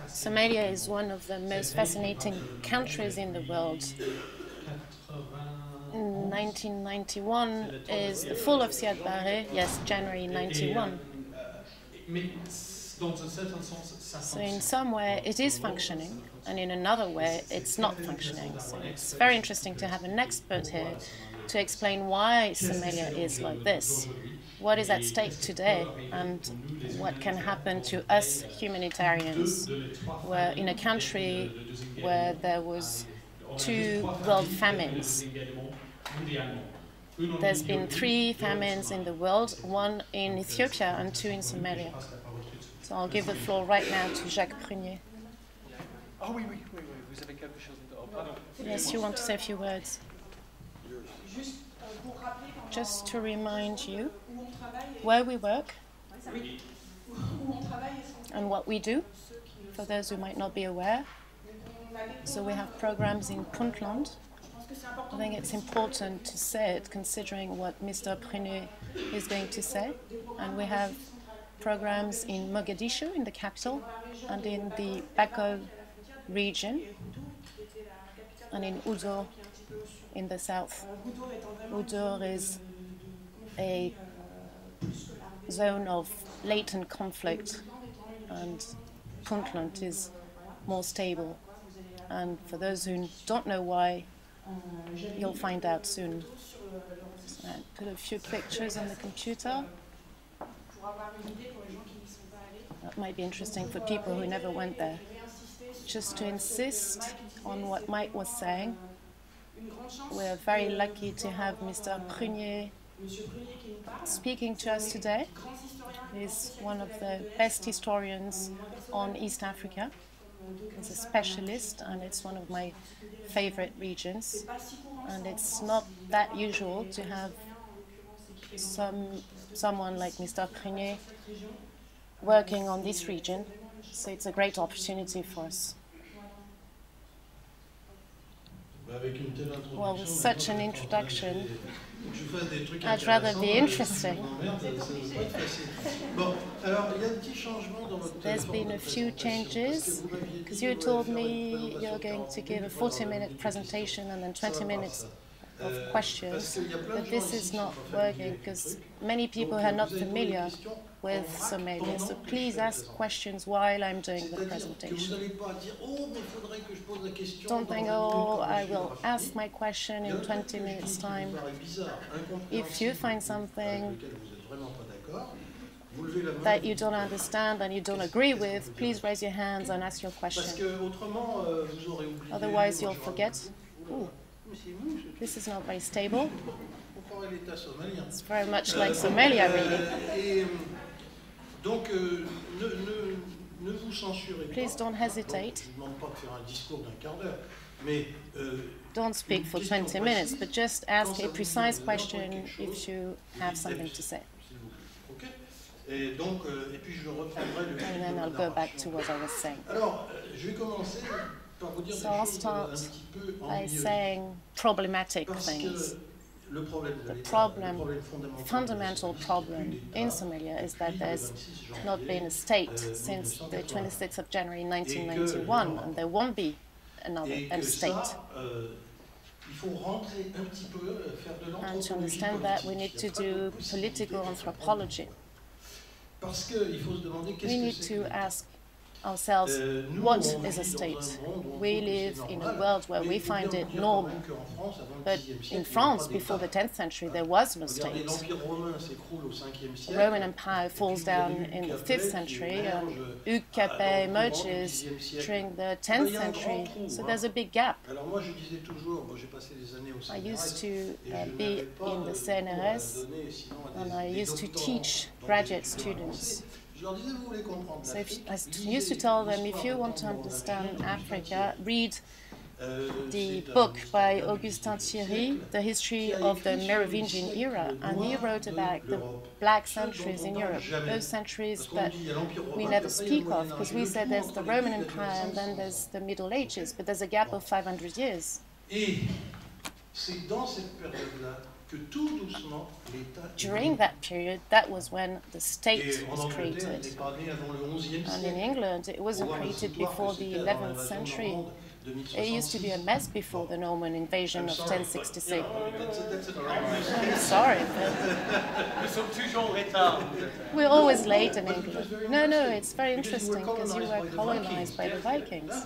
Somalia is one of the most fascinating countries in the world. 1991 is the fall of Siad Barre, yes, January 91. So in some way it is functioning, and in another way it's not functioning. So it's very interesting to have an expert here to explain why Somalia is like this. What is at stake today, and what can happen to us humanitarians? We're in a country where there was 2 world famines. There's been 3 famines in the world, 1 in Ethiopia and 2 in Somalia. So I'll give the floor right now to Jacques Prunier. Oh oui, vous avez quelque chose pardon. Yes, you want to say a few words? Just to remind you where we work and what we do, for those who might not be aware. So we have programs in Puntland. I think it's important to say it, considering what Mr. Prunier is going to say. And we have programs in Mogadishu, in the capital, and in the Bako region, and in Udo, in the south. Udo is a zone of latent conflict, and Puntland is more stable. And for those who don't know why, you'll find out soon. So I put a few pictures on the computer. That might be interesting for people who never went there. Just to insist on what Mike was saying, we're very lucky to have Mr. Prunier speaking to us today. He's one of the best historians on East Africa. He's a specialist, and it's one of my favorite regions. And it's not that usual to have someone like Mr. Prunier working on this region, so it's a great opportunity for us. Well, with such an introduction, I'd rather be interesting. There's been a few changes, because you told me you're going to give a 40-minute presentation and then 20 minutes of questions, but this is not working because many people are not familiar with Somalia. So please ask questions while I'm doing the presentation. Don't think, oh, I will ask my question in 20 minutes' time. If you find something that you don't understand and you don't agree with, please raise your hands and ask your question. Otherwise, you'll forget. Ooh, this is not very stable. It's very much like Somalia, really. Please don't hesitate. Don't speak for 20 minutes, but just ask a precise question if you have something to say. And then I'll go back to what I was saying. So I'll start by saying problematic things. The fundamental problem in Somalia is that there's not been a state since the 26th of January 1991, and there won't be a state. And to understand that, we need to do political anthropology. We need to ask ourselves, what is a state? We live in a world where we find it normal. But in France, before the 10th century, there was no state. The Roman Empire falls down in the 5th century, and Hugues Capet emerges during the 10th century. So there's a big gap. I used to be in the CNRS, and I used to teach graduate students. So I used to tell them, if you want to understand Africa, read the book by Augustin Thierry, The History of the Merovingian Era, and he wrote about the black centuries in Europe, those centuries that we never speak of, because we said there's the Roman Empire and then there's the Middle Ages, but there's a gap of 500 years. During that period, that was when the state was created. And in England, it wasn't created before the 11th century. It used to be a mess before the Norman invasion of 1066. I'm sorry, but we're always late in England. No, it's very interesting because you were colonized by the Vikings.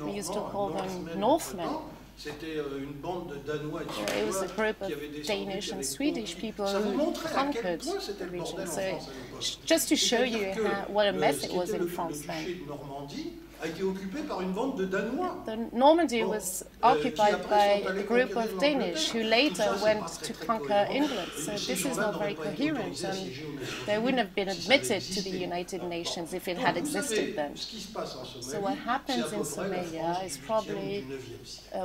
We used to call them Northmen. It was a group of Danish and Swedish people who conquered the region. So just to show you what a mess it was in France then. The Normandy was occupied by a group of Danish who later went to conquer England. So this is not very coherent, and they wouldn't have been admitted to the United Nations if it had existed then. So what happens in Somalia is probably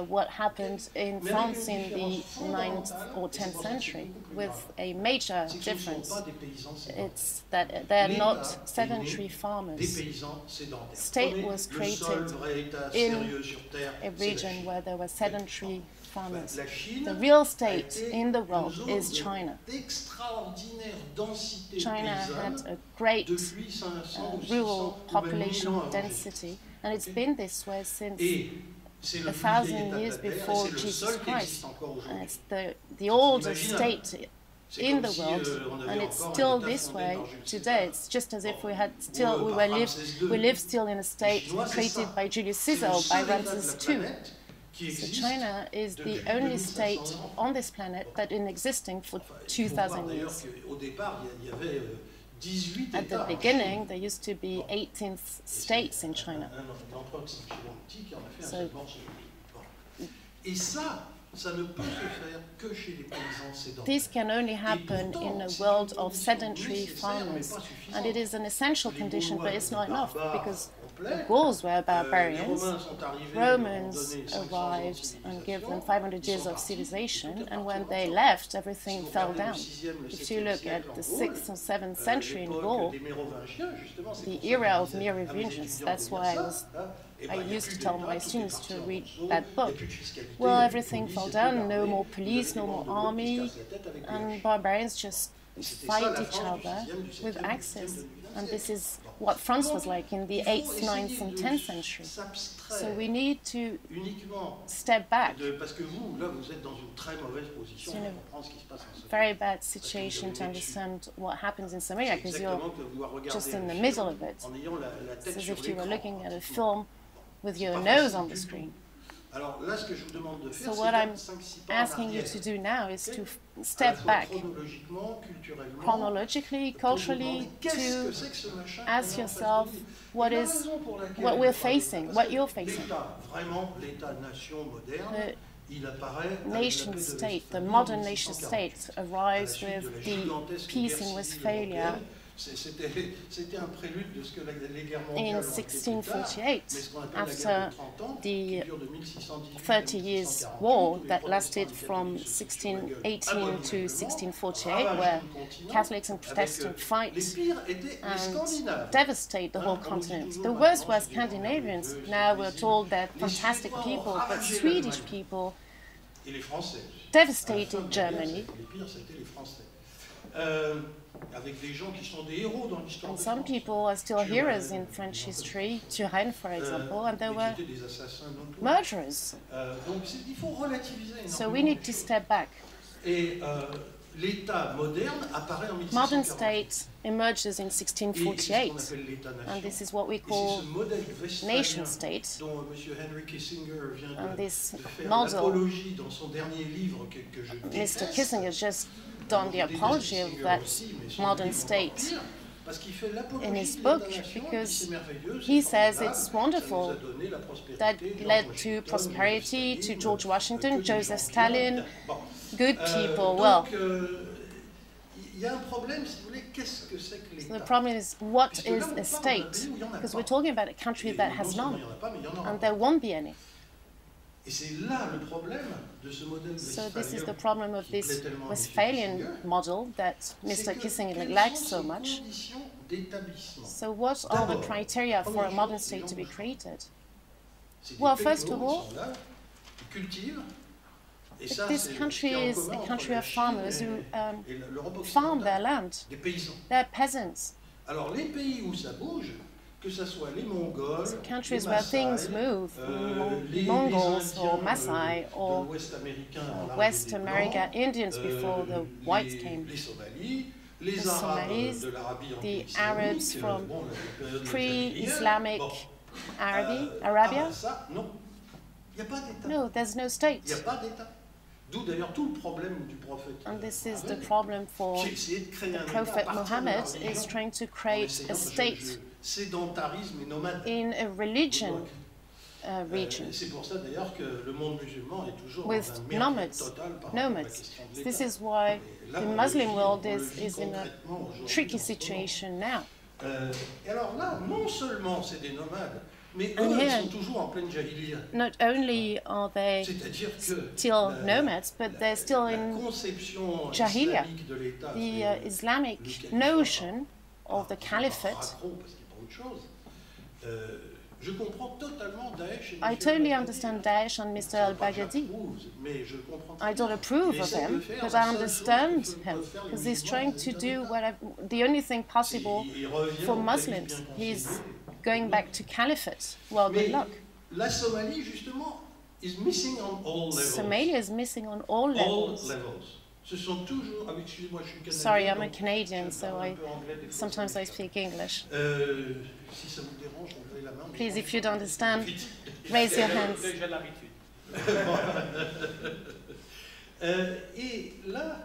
what happened in France in the 9th or 10th century, with a major difference. It's that they're not sedentary farmers. State was created in a region where there were sedentary farmers. The real state in the world is China. China had a great rural population density, and it's been this way since 1,000 years before Jesus Christ. And it's the oldest state in the world, and it's still this way today. It's just as if we live still in a state created by Julius Caesar or by Ramses II. So China is the only state on this planet that is existing for 2,000 years. At the beginning, there used to be 18 states in China. So, this can only happen in a world of sedentary farmers, and it is an essential condition, but it's not enough, because the Gauls were barbarians. Romans arrived and gave them 500 years of civilization, and when they left, everything fell down. If you look at the 6th or 7th century in Gaul, the era of Merovingians, that's why I used to tell my students to read that book. Well, everything fell down, no more police, no more army, and barbarians just fight each other with axes. And this is what France was like in the 8th, 9th, and 10th century. So we need to step back. It's in a very bad situation to understand what happens in Somalia, because you're just in the middle of it. It's as if you were looking at a film with your nose on the screen. So what I'm asking you to do now is to step back chronologically, culturally, to ask yourself what we're facing, what you're facing. The nation state, the modern nation state, arrives with the peace in Westphalia in 1648, after the 30 Years' War that lasted from 1618 to 1648, where Catholics and Protestants fight and devastate the whole continent. The worst were Scandinavians. Now we're told they're fantastic people, but Swedish people devastated Germany. And some people are still heroes in French history, Turenne, for example, and there were murderers. So we need to step back. Modern state emerges in 1648, and this is what we call nation state. And this model, Mr. Kissinger just done the apology of that modern state in his book, because he says it's wonderful, that led to prosperity, to George Washington, Joseph Stalin, good people. Well, so the problem is, what is a state? Because we're talking about a country that has none, and there won't be any. So this is the problem of this Westphalian model that Mr. Kissinger likes so much. So what are the criteria for a modern state to be created? Well, first of all, Et ça, This c'est ce country qu'il y a en is commun a entre country la of Chine farmers who et l'Europe farm their occidentale, land. des paysans. They're peasants. Alors les pays où ça bouge, que ce soit les Mongols, les Countries where things Maasai, move, les Mongols or Indiens Maasai de or l'Ouest américain, West America, Indians before the whites les came. Somalis, les The Arabes Somalis, de l'Arabie the islamique, Arabs from bon, la période pre-Islamic bon. Arabia. Ah, ça, non. Il n'y a pas d'État. No, there's no Il n'y a state. pas d'État. D'où d'ailleurs tout le problème du prophète. And this is the problem for J'ai essayé de créer un the État à Prophet partir de la Muhammad religion, is trying to en create essayant, a state sédentarisme et nomade. in a religion region C'est pour ça d'ailleurs que le monde musulman est toujours with dans un merveille nomads. total par rapport à la Nomads. question de This l'État. is why Et là, the on le Muslim vit- world on le vit is in a concrètement aujourd'hui tricky en ce moment. situation now. Et alors là, non seulement c'est des nomades, mais And eux, ils here- sont toujours en pleine jahiliya. Not only are they C'est-à-dire que still nomads, but they're still la in conception jahiliya. islamique de l'État, The c'est Islamic le califat, notion of the par caliphate. Macron, parce qu'il n'y a pas autre chose. Je comprends totalement Daesh et I M. totally Baghdadi, understand hein. Daesh and Mr. C'est pas que al-Baghdadi. j'approuve, mais je comprends I très don't bien. approve Il of essaie de him, faire but la I seule understand chose que him peuvent faire les because he's musulmans trying dans to les do États. whatever, the only thing possible Il revient for au Muslims. calife bien He's conseillé. going back to caliphate. Well, good Mais luck. la Somalie, justement, is missing on all levels. Somalia is missing on all All levels. levels. Ce sont toujours... Ah, excusez-moi, je suis canadien. Sorry, I'm a donc Canadian, je so parle un I peu anglais des fois, sometimes ça I speak English. Si ça vous dérange, levez la main. mais Please, je if you pense don't que understand, vite. raise your hands. J'ai l'habitude. Et là,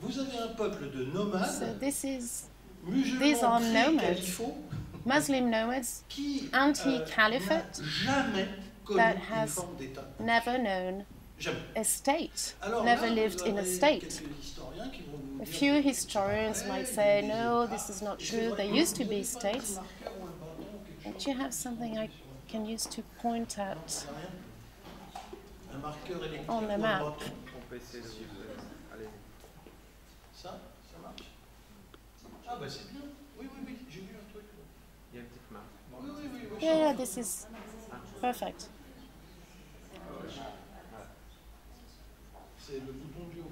vous avez un peuple de So nomades, this is musulmans these are nomads. pré-califaux, Muslim nomads, qui anti-caliphate, n'a jamais connu that une has forme d'État. never known Jamais. a state, Alors never là, lived vous in a avez state. quelques historiens qui vont vous A dire few que historians c'est might vrai, say, il y a des no, États. this is not Et c'est true. vrai There que used to vous be avez pas un states. marqueur ou un bâton, quelque But chose you have sur something I un- can use to point Non, at c'est rien. Un marqueur électrique on the ou un map. bâton. On peut essayer de allez. Ça marche. Ah bah c'est bien. Oui, j'ai vu un truc. Il y a une petite marque. Oui. Yeah, this is perfect. C'est le bouton du haut.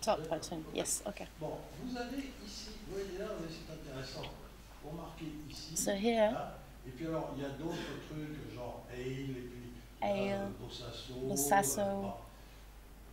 Top button. Yes, okay. Bon, vous avez ici, vous voyez là, c'est intéressant. Vous marquez ici. So here, Là, et puis alors, il y a d'autres trucs, genre ale, et puis Ale, Bossasso. Bossasso.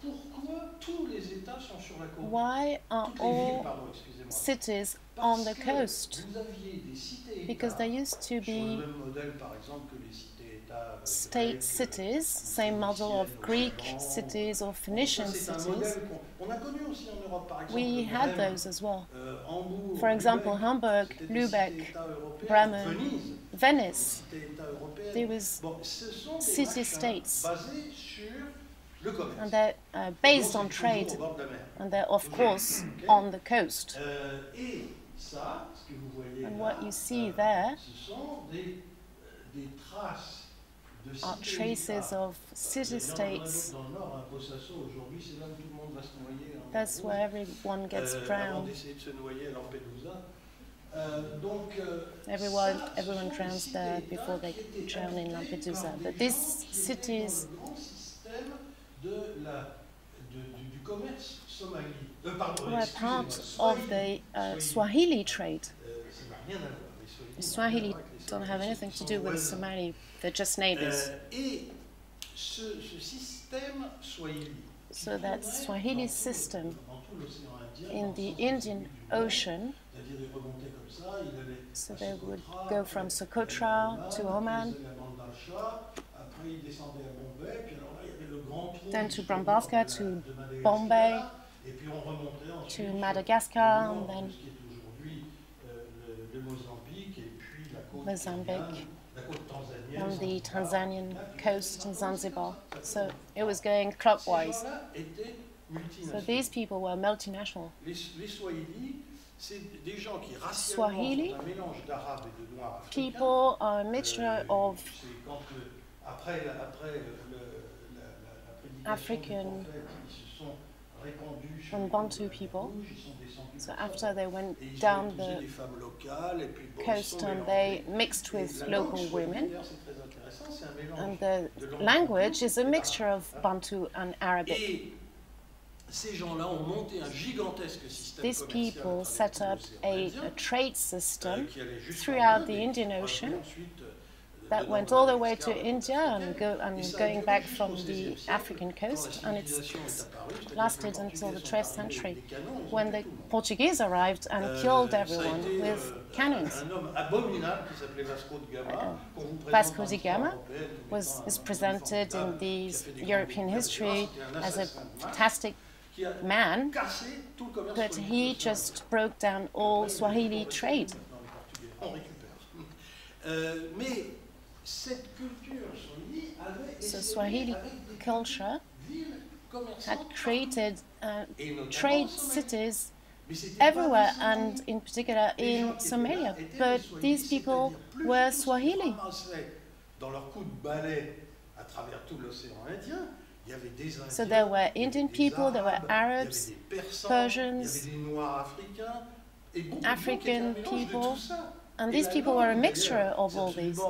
Pourquoi tous les États sont sur la côte? why are Toutes les villes, all pardon, excusez-moi. cities Parce on the que coast? vous aviez des cités-États Because there used to sur le be même modèle, par exemple, que les cités-États state grecs, cities, same model of Greek cities or Phoenician Ça, c'est un cities. modèle qu'on a connu aussi en Europe, par exemple. We had those as well. Hambourg, For example, Lübeck, Hamburg, c'était des Lübeck, cités-États européennes. Bremen, Venise, Venice, cités-États européennes. there was, Bon, ce sont des city-states. machins basés sur le commerce. and they're based Donc, on c'est trade, toujours au bord de la mer. and they're of course on the coast. Et ça, ce que vous voyez And là, what you see there ce sont des traces de are cités-États. traces of city-states. Dans le nord, à Bossasso, aujourd'hui, c'est là où tout le monde va se noyer. En That's where everyone gets avant drowned. d'essayer de se noyer à Lampedusa. Everyone drowns there before they drown in Lampedusa. But these cities du commerce somali. were part of the Swahili trade. Ça n'a rien à voir. The Swahili don't have anything to do with Somali, they're just neighbors. Et ce système swahili, So that Swahili system dans tout l'océan Indien, in dans the le sens Indian du nord, Ocean, c'est-à-dire il remontait comme ça, il allait so à they would Socotra, go from Socotra to Oman, il allait à Banda Achat, après il descendait à Bombay, puis alors là il y avait le grand trou then to justement Brambasca, de to Madagascar, Bombay, et puis on remontait ensuite to sur Madagascar, le and nord, then ce qui est aujourd'hui le Mozambique, et puis la côte Mozambique, kenyane, la côte tanzanienne, on the Zanzibar. Tanzanian Là, puis coast in ça Zanzibar. commençait So comme ça. it was going Ces clockwise. gens-là étaient So multinationaux. these people were multinational. Les Swahili, c'est des gens qui racialement Swahili sont un mélange d'arabes et de noirs africains. People are a mixture of C'est quand après la prédication African du prophète, ils se sont on Bantu people. So after they went down the coast and they mixed with local women. And the language is a mixture of Bantu and Arabic. These people set up a trade system throughout the Indian Ocean that went all the way to India and going back from the African coast, and it's lasted until the 12th century, when the Portuguese arrived and killed everyone with cannons. Vasco da Gama is presented in the European history as a fantastic man, but he just broke down all Swahili trade. So Swahili culture had created trade cities everywhere, and in particular in Somalia. But these people were Swahili. So there were Indian people, there were Arabs, Persians, African people, and these people were a mixture of all these.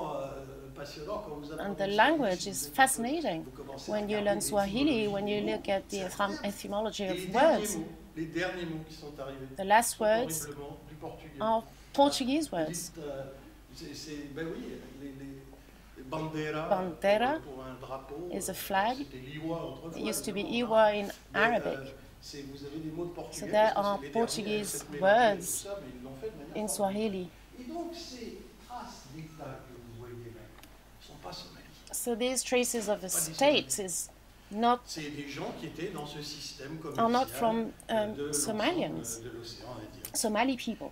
And the language is fascinating. When you learn Swahili, when you look at the etymology of words, the last words are Portuguese words. Bandera is a flag. It used to be Iwa in Arabic. So there are Portuguese words in Swahili. So these traces of a state are not from Somalians, Somali people.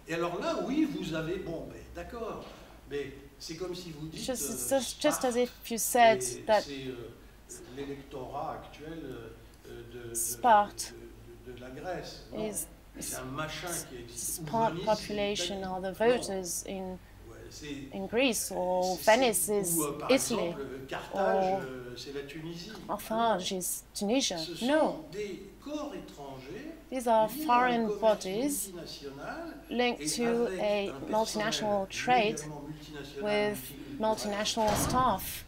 Just as if you said that Sparte is Sparte population are the voters in Greece, or Venice is Italy, or Carthage is Tunisia. No. These are foreign bodies linked to a multinational trade with multinational staff.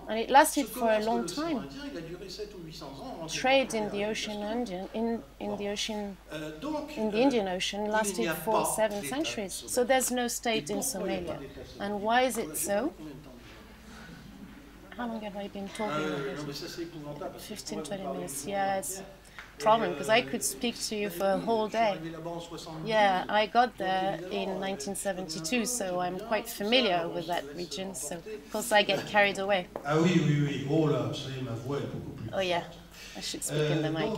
And it lasted for a long time. Trade in the ocean, in the Indian Ocean lasted for 7 centuries. So there's no state in Somalia. And why is it so? How long have I been talking about this? 15, 20 minutes. Yeah, it's a problem, because I could speak to you for a whole day. Yeah, I got there in 1972, so I'm quite familiar with that region. So, of course, I get carried away. Oh, yeah, I should speak in the mic.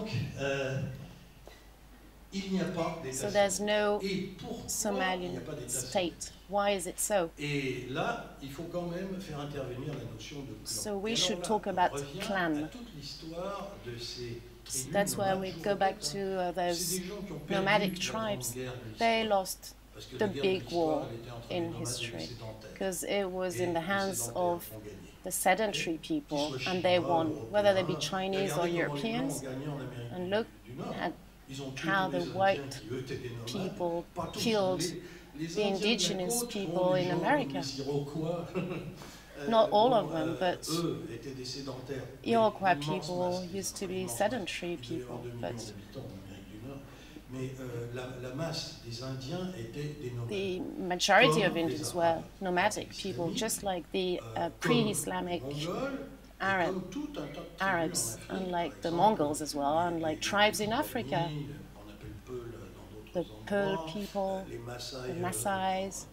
So there's no Somalian state. Why is it so? So we should talk about clan. That's where we go back to those nomadic tribes. They lost the big war in history because it was in the hands of the sedentary people, and they won, whether they be Chinese or Europeans. And look at how the white people killed the indigenous people in America. Not all of them, but Iroquois people used to be sedentary people. But the majority of Indians were nomadic people, just like the pre-Islamic Arabs, unlike the Mongols as well, unlike tribes in Africa. The Pearl people, the Maasais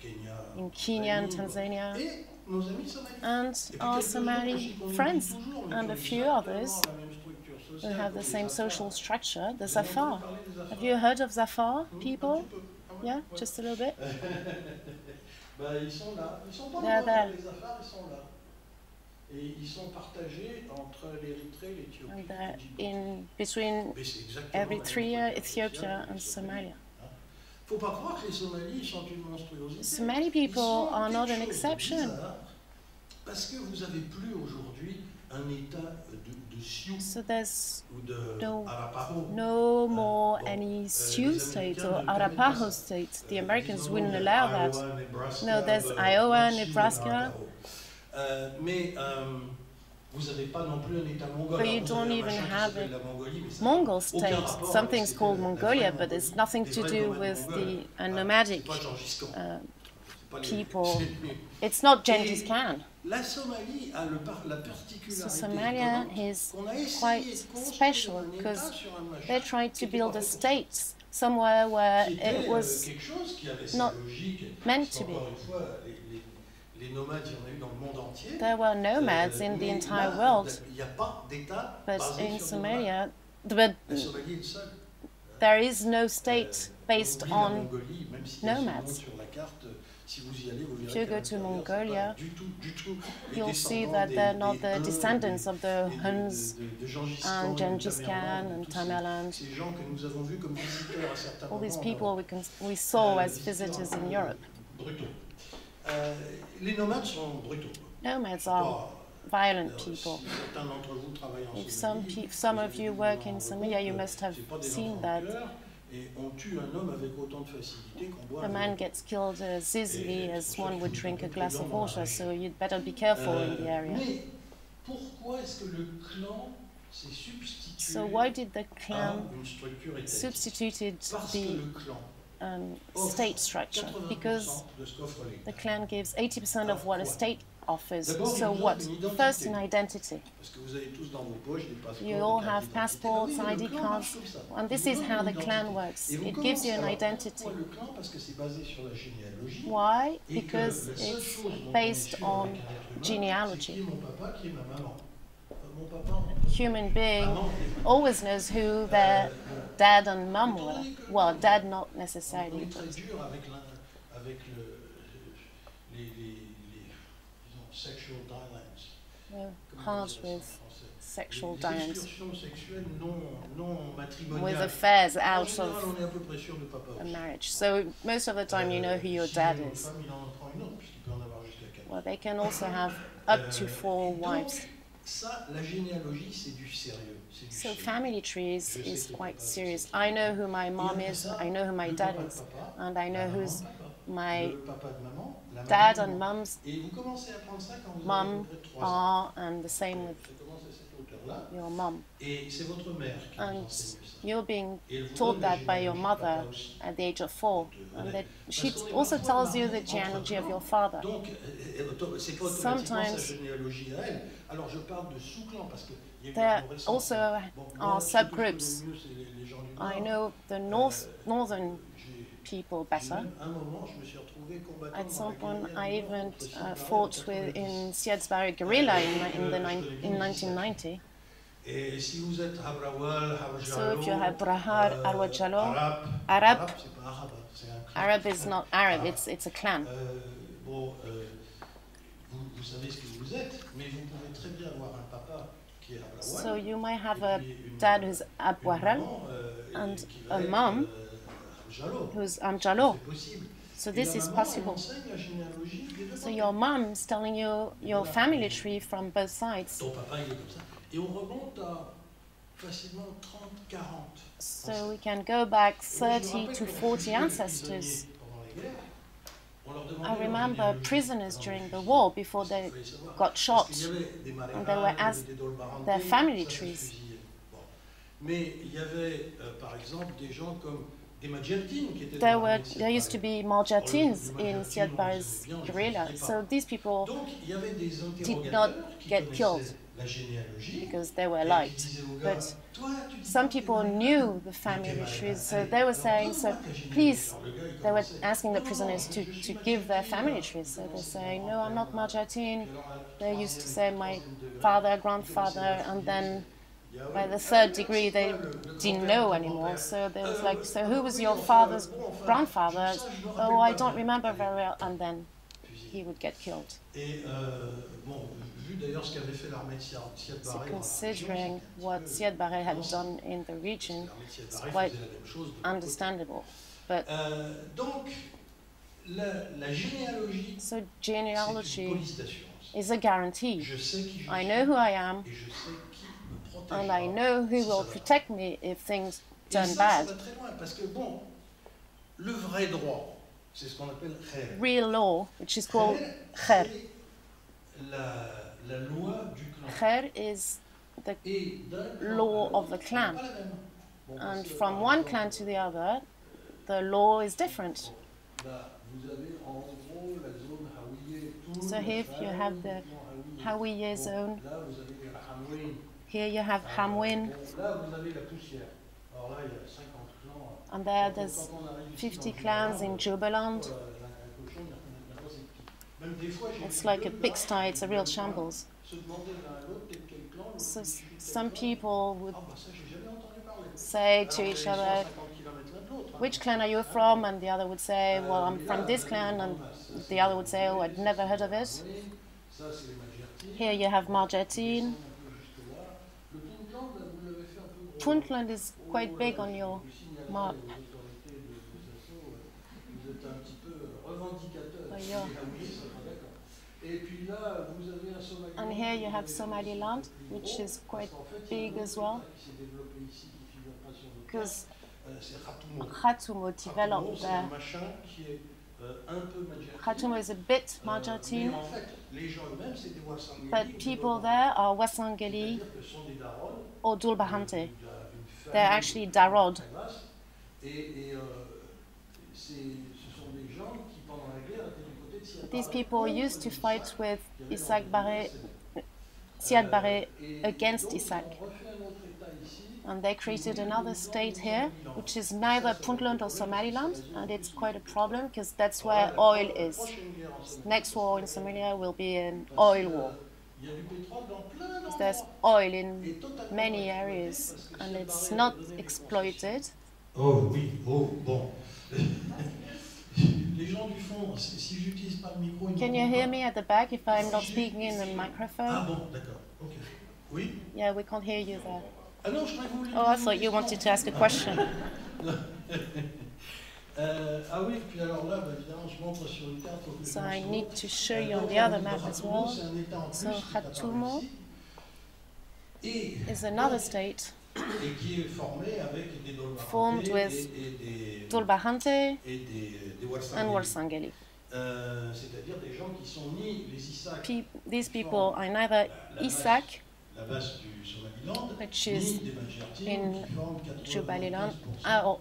in Kenya and Tanzania, and our Somali friends, and a few others who have the same social structure, the Zafar. Have you heard of Zafar people? Yeah, just a little bit? They're there. And they're in between Eritrea, Ethiopia, and Somalia. Somali people are not an exception. parce que vous n'avez plus aujourd'hui un état de Sioux So there's ou de no, Arapaho. no more Bon, any les Sioux state Américains or ne permettent pas Arapaho ça. states. The Ils Americans disent non, wouldn't il y a allow that. Iowa, Nebraska, No, there's North Iowa, Sioux et Nebraska. Arapaho. Mais vous n'avez pas non plus un état mongol. But Alors, you vous don't avez un even machin qui have s'appelle a la Mongolie, mais ça Mongol n'a aucun state. rapport Something's avec called la Mongolia, vraie but there's Mongolie, nothing les to vrais do nomades with mongols. the Voilà. nomadic C'est pas Gengis Khan. C'est pas les- people. c'est- It's not Gengis Khan. La Somalie a la particularité So Somalia étonnante is qu'on a essayé quite de construire special un État because sur un machin they tried qui to était build pas a fait pour ça. state somewhere where Qui était it was quelque chose qui avait sa not logique. meant Parce to be. qu'encore une fois, les nomades, il y en a eu dans le monde entier. There were nomads in the Mais entire là, world, il n'y a pas d'État but basé in sur des nomades. Somalia, but La Somalie est le seul. there is no state based On oublie la on Mongolie, même si il y a ce nomads. nom sur la carte, si vous y allez, vous verrez If you qu'à go to l'intérieur, c'est Mongolia, pas du tout les you'll see descendants that they're des not the Huns, descendants of the de Huns Gengis Khan, and de Gengis Tamerlan, Khan de and tous Tamerlan. ces gens que nous avons vus comme visiteurs à certains All these moments. people we saw as visitors in Europe. Brutaux. Les nomades sont brutaux. Nomads are violent people. Si certains d'entre vous travaillent en If Somalie, some vous of avez you dû work vous in rendre Somalia, compte you que must have c'est pas des seen enfants that de cœur, et on tue un homme avec autant de facilité qu'on boit a un man verre. gets killed as easily as c'est pour ça one qu'il would faut drink a être glass prudent of dans la water, région. so you'd better be careful in the area. Mais pourquoi est-ce que le clan s'est substitué So why did the à clan une structure étatique? substituted Parce que the le clan offre state structure? 80% Because de ce qu'offre l'État. the clan gives 80% of what a state offers. D'abord, So il vous what? offre une identité. First, an identity. Parce que vous avez tous dans vos poches des passeports, You des all cartes have d'identité. passports, Ah oui, le ID clan cards, marche comme ça. and this Il is vous how donne the une clan identité. works. Et vous It gives you an commencez- identity. Pourquoi le clan? Parce que c'est basé sur la généalogie. Why? Et que Because la seule it's chose dont on est based sûr on avec un être humain, genealogy. c'est qui est mon papa, qui est ma maman. Mon papa, Human being maman, always knows who their dad and mum were. Well, dad not on necessarily. est très But dur avec les disons, sexual dialects. we're Comment hard on dit ça en with français? sexual Les dynamics, excursions sexuelles non matrimoniales. with affairs En out général, of on est à peu près sûr de papa a aussi. marriage. So most of the time you know who your Si dad une is. femme, il en prend une autre, puisqu'il peut en avoir jusqu'à 4. Well, they can also have up to 4 Donc, wives. ça, la généalogie, c'est du sérieux. C'est du So sérieux. family trees is quite serious. I know who my mom is, I know who my dad is, and I know who's my Le papa de maman, la dad maman. and mum's Et vous commencez à apprendre ça quand vous avez mum à peu près 3 ans. are, and the same with Ça commence à cette hauteur-là. your mum. Et c'est votre mère qui vous And enseigne ça. you're being Et elle vous taught donne la that by your généalogie de mother papa aussi. at the age of 4, and that she also tells you the genealogy of your father. Donc, c'est pas automatiquement sa Sometimes généalogie à elle. Alors, je parle de sous-clans parce qu'il y a une there arborescence. also Bon, are moi, ceux que je subgroups. connais mieux, c'est les gens du I Nord. know the northern J'ai- people j'ai better. même, à un moment, je me suis retrouvé combattant At dans some la point, guérilla I du Nord even contre Siad fought Barre en with 90. in Siad's guerrilla in 1990. Et si vous êtes Habrawal, So if you're Habrahar, Arwajalo, Arab, Arab, c'est pas arabe, c'est un clan. Arab is not Arab, it's a clan. Bon, vous savez ce que vous êtes, mais vous pouvez très bien avoir un papa qui est Habrawal. So you might have et a puis une- dad who's une Abwaral maman, and qui va a être, mom Jalo. who's Amjalo. C'est possible. So Et this la is maman, elle possible. enseigne la généalogie des deux So côtés. your mom's telling you your family tree from both sides. Ton papa, il est comme ça. Et on remonte à facilement 30, 40. So we can go back 30 to 40 ancestors. I remember prisoners during the war before they got shot, and they were asked their family trees. Mais il y avait, par exemple, des gens comme des Majertines qui étaient There used to be Marjatins in Siad Barre's guerrilla, so these people Donc, il y avait des did not interrogateurs qui get connaissaient killed la généalogie because they were et qui liked. disaient aux gars, But toi, tu dis some pas que t'es people malade. knew the family trees, so they were saying, so please, they were asking the prisoners to give their family trees. So they're saying, no, I'm not Marjatin. They used to say my father, grandfather, and then by the third degree they didn't know anymore. So they was like, so who was your father's grandfather? Oh, I don't remember very well. And then he would get killed. Et bon, vu d'ailleurs ce qu'avait fait l'armée de Siad So Barre, considering what Siad Barre had done in the region, it's quite understandable. But donc, la généalogie, so c'est une genealogy police d'assurance. is a guarantee. Je sais qui je I suis know who I am, et je sais qui me and I protégera know who si will ça va. protect me if things Et turn ça bad. va très loin parce que bon, le vrai droit, c'est ce qu'on appelle khair. Real law, which is called Khair, khair. c'est la loi du clan. Khair is the Et d'un clan law à of the l'autre, clan. c'est pas la même. Bon, parce And que, from par one exemple, clan to the other, the law is different. là, vous avez en gros la zone Hawiye, tout So here you have the Hawiye zone. Là, vous avez les Hamwin. Here you have Hamwin, Bon, là, vous avez la poussière. Alors là, il y a 50 clans. and there Quand there's on arrive ici 50 dans clans in un Jubaland. cochon, il y a pas ces petits. Même des fois, j'ai It's vu like a deux pigsty, it's a real gars shambles. se demander l'un à l'autre quel clan, l'autre So dit, je suis tel some clan. people would Ah, bah ça, j'ai jamais entendu parler. say to Alors, each ils sont à other, 50 kilomètres l'un de l'autre, hein. which clan are you from? And the other would say, well, I'm from this clan, and the other would say, oh, I'd never heard of it. Ça, c'est les Majertines. Here you have Marjatin. Le Puntland, vous l'avez fait un peu gros. Puntland is quite big on your map. Vous êtes un petit peu revendicateur. Oh, yeah. Oui, ça va, d'accord. Et puis là, vous avez un Somaliland. And here you have Somaliland, which is quite big as well, Qui s'est développé ici, qui figure pas sur votre because carte, c'est Khatumo. Khatumo developed C'est un there. machin qui est un peu Majertine. Khatumo is a bit Mais Marjatin, en fait, les gens eux-mêmes, c'est des Wasangeli. but people there are Wasangeli C'est-à-dire que ce sont des darons. or Dulbahante. Une They're famille actually Darod. très vaste. Et ce sont des gens qui, pendant la guerre, étaient du côté de Siad These Barre people contre used to les fight Issac, with qui avaient Isaac envahi Barre, le Sénégal. Siad Barre Et against donc, Isaac. on refait un autre État ici. And they created another state here, which is neither Puntland or Somaliland, and it's quite a problem because that's where oil is. Next war in Somalia will be an oil war. Il y a du pétrole dans plein There's d'endroits. oil in many areas, and it's not exploited. Oh oui, oh bon. Les gens du fond, si j'utilise pas le micro, ils Can you m'entendent hear pas. me at the back if I'm not speaking in the Ah microphone? bon, d'accord, ok. Oui. Yeah, we can't hear you there. Ah non, je croyais que vous vouliez Oh, I poser thought une you question. wanted to ask a question. Ah oui, puis alors là, bah, évidemment, je montre sur une carte. Faut que So je I montre need l'autre. to show you on Donc, the other Khatumo, map as well. c'est un État en plus So qui est apparu Khatumo ici. Et is another state et qui est formé avec des formed with et Dulbahante des Wasangeli. and Warsangeli. C'est-à-dire des gens qui sont ni les Issac, These people are neither Isaac, la base du Somaliland, which ni is des Majertines in qui forment 95% Jubaland, du or Puntland.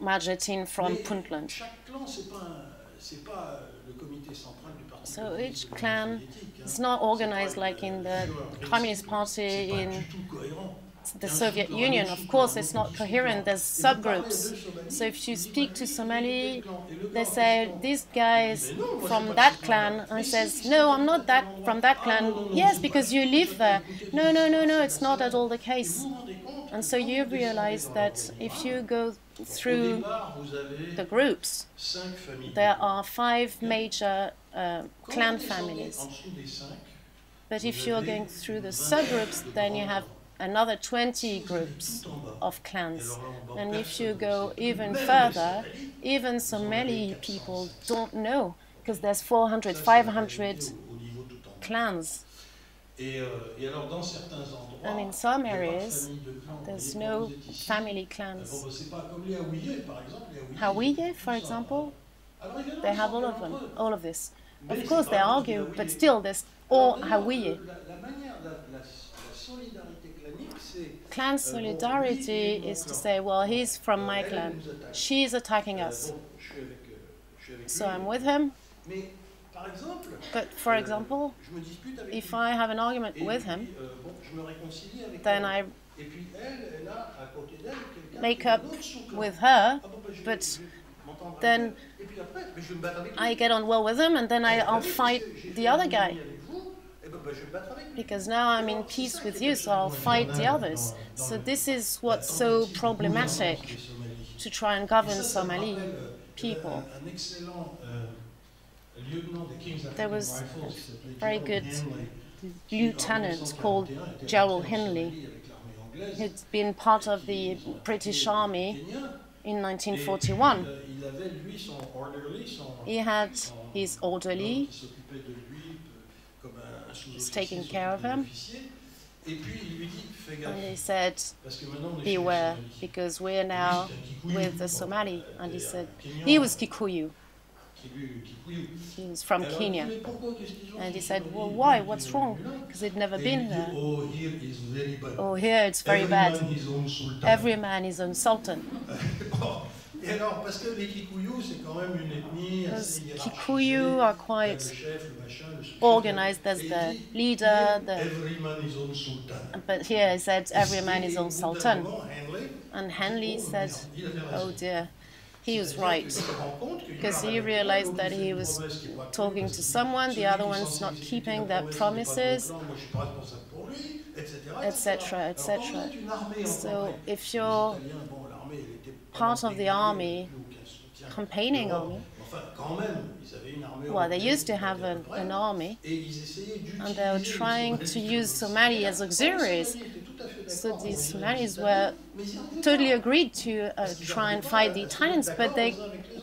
Marjatin from Mais Puntland. chaque clan, c'est pas le comité central du parti. So communiste each clan soviétique, hein. is not organized C'est pas like in une the géographie. Communist Party C'est pas in du tout cohérent. the Soviet Union. Of course, it's not coherent. There's subgroups. So if you speak to Somali, they say, this guy is from that clan, and says, no, I'm not from that clan. Yes, because you live there. No, no, no, no, it's not at all the case. And so you realize that if you go through the groups, there are 5 major clan families. But if you're going through the subgroups, then you have another 20 groups of clans. And if you go even further, even Somali people don't know, because there's 400, 500 clans. And in some areas, there's no family clans. Hawiye, for example, they have all of them, all of this. Of course, they argue, but still, there's all Hawiye. Clan solidarity is to say, well, he's from my clan, she's attacking us, so I'm with him. But for example, if I have an argument with him, then I make up with her, but then I get on well with him, and then I'll fight the other guy. Because now I'm in peace with you, so I'll fight the others. So this is what's so problematic to try and govern Somali people. There was a very good lieutenant called Gerald Henley, who'd been part of the British Army in 1941. Il avait lui son orderly, He had his orderly, qui s'occupait de lui comme is taking care of him. Et puis il lui dit, fais gaffe. And he said, Parce que maintenant on est beware, chez les because we're now with the Somali. And he said, he was Kikuyu. He was from Kenya. And he said, well, why? What's wrong? Because he'd never been there. Oh, here is very bad. Oh, here it's very bad. His own sultan. Every man his own sultan. Et alors, parce que les Kikuyus, c'est quand même une ethnie assez hiérarchisée. Kikuyu are quite Le chef, le machin, le sous-chef. organized. There's the leader, Every man his own sultan. but here he said every man his own sultan. Henley, And Henley said, oh dear, he was right. Because he realized that he was talking to someone, the other one's not keeping their promises, etc., etc. So if you're part of the army, campaigning army, well, they used to have an army, and they were trying to use Somali as auxiliaries. So the Somalis were totally agreed to try and fight the Italians, but they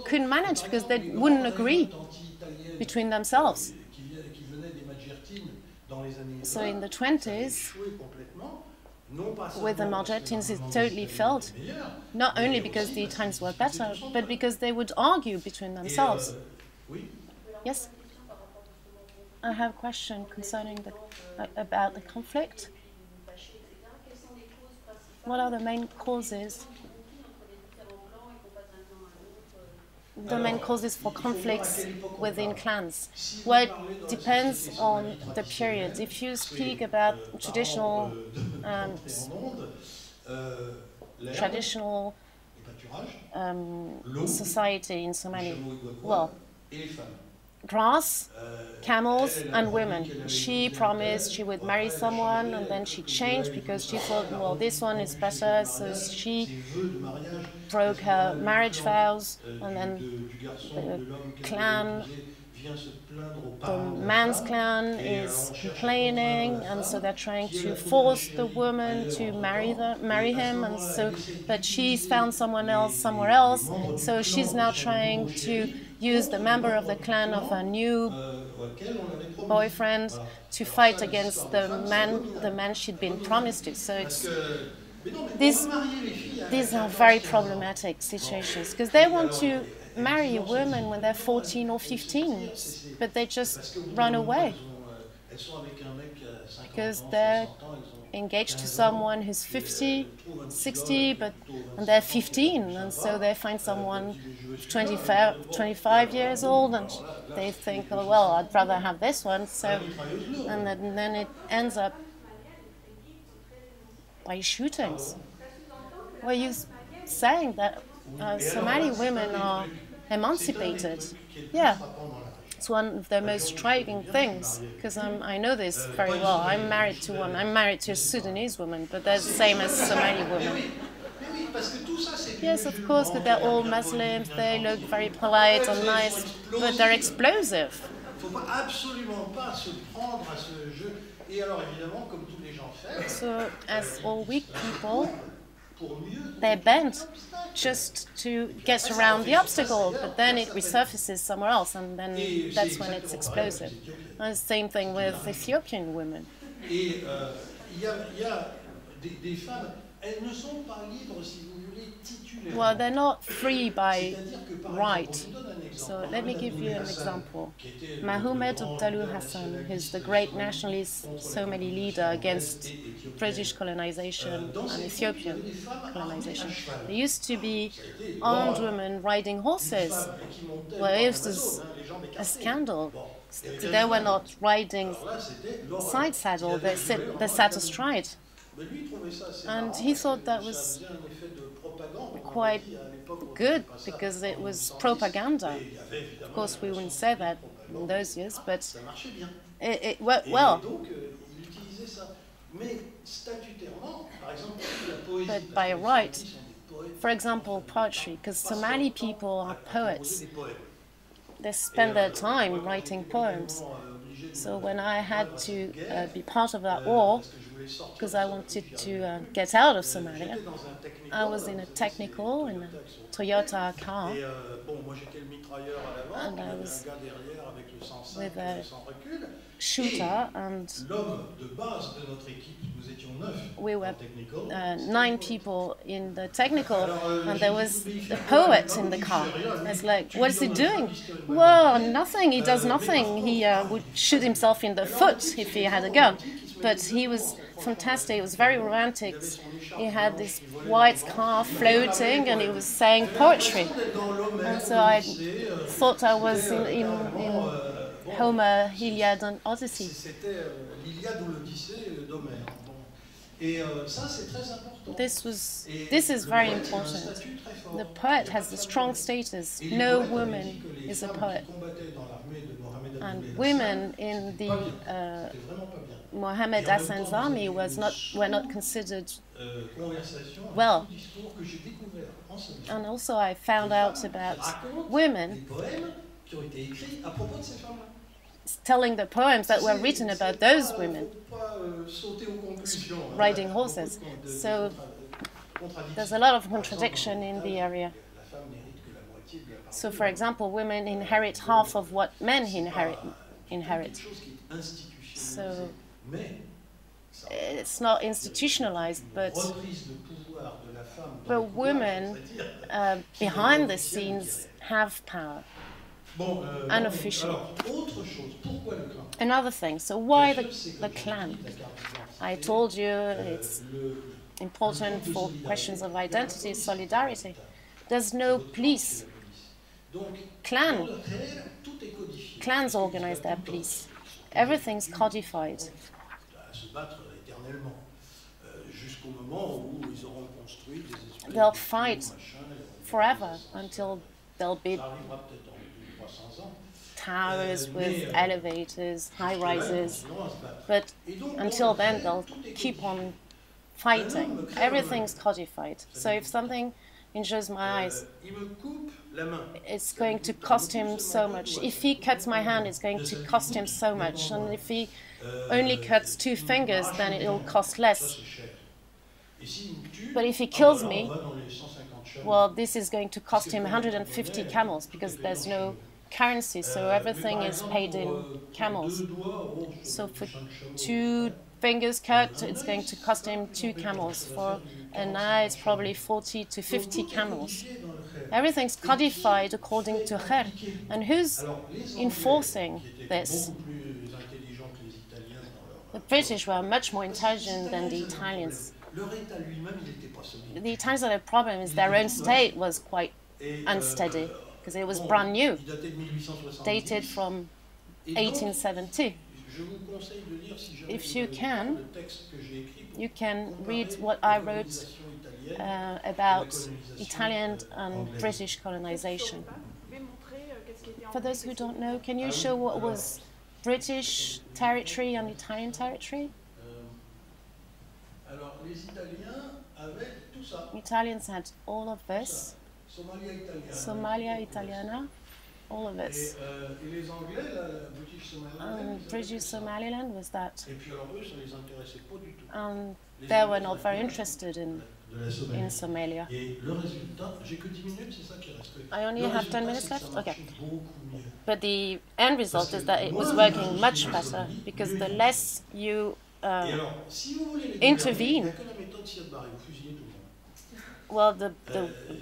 couldn't manage because they wouldn't agree between themselves. So in the 20s, with the Majeerteens, it totally failed. Not only because the Italians were better, but because they would argue between themselves. Yes? I have a question concerning about the conflict. What are the main causes? The main causes for conflicts within clans? Well, it depends on the period. If you speak about traditional society in Somalia, well, grass, camels, and women. She promised she would marry someone, and then she changed because she thought, well, this one is better, so she broke her marriage vows, and then the clan, the man's clan is complaining, and so they're trying to force the woman to marry him, and so, but she's found someone else somewhere else, so she's now trying to use the member of the clan of her new boyfriend to fight against the man she'd been promised to. So it's these are very problematic situations because they want to marry women when they're 14 or 15, but they just run away because they're engaged to someone who's 50, 60, and they're 15, and so they find someone 25 years old, and they think, oh, well, I'd rather have this one, so, and then it ends up by shootings. Were you saying that Somali women are emancipated? Yeah. It's one of the most striking things, because I know this very well. I'm married to a Sudanese woman, but they're the same as Somali women. Yes, of course, that they're all Muslims, they look very polite and nice, but they're explosive. So, as all weak people, they're bent just to get around the obstacle, but then it resurfaces somewhere else, and then that's when it's explosive. And the same thing with Ethiopian women. Well, they're not free by right. So let me give you an example. Mohammed Abdallah Hassan, who's the great nationalist Somali leader against British colonization and Ethiopian colonization. There used to be armed women riding horses. Well, it was a scandal. They were not riding side saddle, they sat astride. And he thought that was quite good because it was propaganda. Of course, we wouldn't say that in those years, but it worked well. But by right, for example, poetry, because Somali people are poets. They spend their time writing poems. So when I had to be part of that war, because I wanted to get out of Somalia, I was in a technical, in a Toyota car, and I was with a shooter, and we were 9 people in the technical, and there was a poet in the car. I was like, what is he doing? Well, nothing, he does nothing. He would shoot himself in the foot if he had a gun. But he was fantastic, it was very romantic. He had this white car floating and he was saying poetry. And so I thought I was in Homer, Iliad and Odyssey. This is very important. The poet has a strong status. No woman is a poet. And women in the Mohammed Hassan's army were not considered well. And also I found out about women telling the poems that were written about those women riding horses. So there's a lot of contradiction in the area. So, for example, women inherit half of what men inherit. So it's not institutionalized, but women behind the scenes have power, unofficially. Another thing, so why the clan? I told you it's important for questions of identity, solidarity. There's no police. Clans organize their police. Everything's codified. They'll fight forever until there'll be towers with elevators, high-rises, but until then they'll keep on fighting. Everything's codified. So if something injures my eyes, it's going to cost him so much. If he cuts my hand, it's going to cost him so much. And if he only cuts 2 fingers, then it'll cost less. But if he kills me, well, this is going to cost him 150 camels, because there's no currency, so everything is paid in camels. So for 2 fingers cut, it's going to cost him 2 camels. For an eye, it's probably 40 to 50 camels. Everything's codified according to Gérard. And who's enforcing this? The British were much more intelligent than the Italians. The Italians had a problem, is their own state was quite unsteady, because it was brand new, dated from 1870. If you can read what I wrote about Italian and British colonization. For those who don't know, can you show what was British territory and Italian territory? Italians had all of this. Somalia Italiana, all of this. British Somaliland was that. They were not very interested in Somalia. I only have 10 minutes left? Okay. But the end result is that it was working much better, because the less you intervene, well, the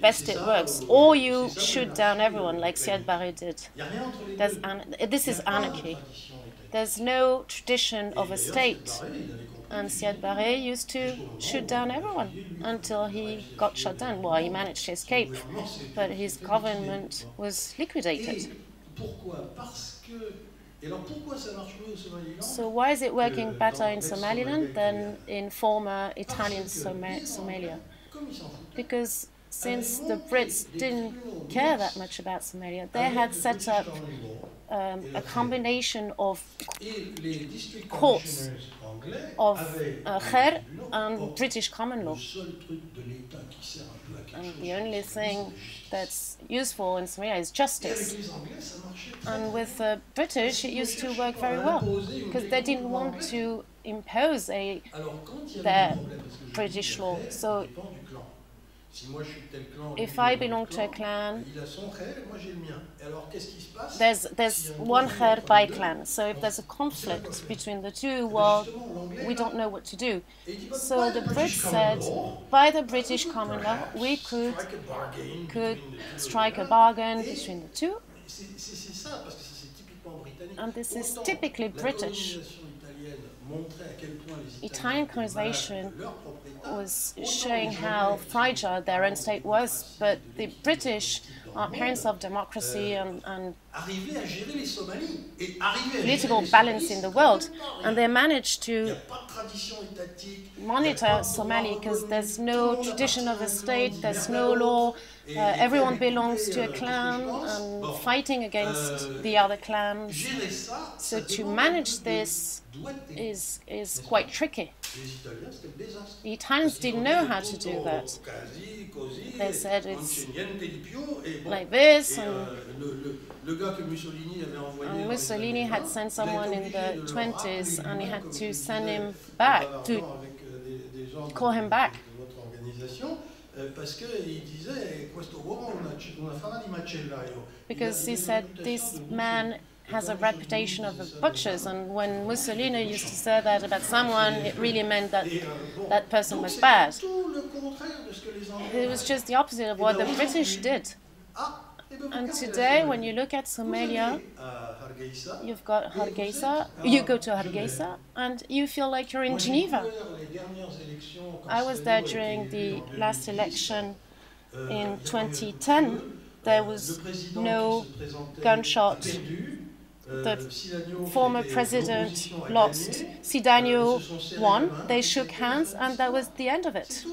best it works. Or you shoot down everyone, like Siad Barre did. This is anarchy. There's no tradition of a state. And Siad Barre used to shoot down everyone until he got shot down. Well, he managed to escape, but his government was liquidated. So why is it working better in Somaliland than in former Italian Somalia? Because since the Brits didn't care that much about Somalia, they had set up a combination of courts of Kher and British common law. And the only thing that's useful in Somalia is justice. And with the British, it used to work very well, because they didn't want to impose their British law. So if I belong to a clan, there's one Kher by clan. So if there's a conflict between the two, well, we don't know what to do. So the Brits said, by the British common law, we could strike a bargain between the two. And this is typically British. Italian colonization was showing how fragile their own state was, but the British are parents of democracy and political balance in the world, and they managed to monitor Somalia because there's no tradition of a state, there's no law, everyone belongs to a clan and fighting against the other clans. So to manage this is quite tricky. The Italians didn't know how to do that. They said it's like this, and Mussolini had sent someone in the 20s, and he had to send him back, to call him back. Because he said, this man has a reputation of a butcher, and when Mussolini used to say that about someone, it really meant that that person was bad. It was just the opposite of what the British did. And today, when you look at Somalia, you've got Hargeisa, you go to Hargeisa, and you feel like you're in Geneva. I was there during the last election in 2010. There was no gunshot. The former president lost. Sidanyo won. They shook hands, and that was the end of it.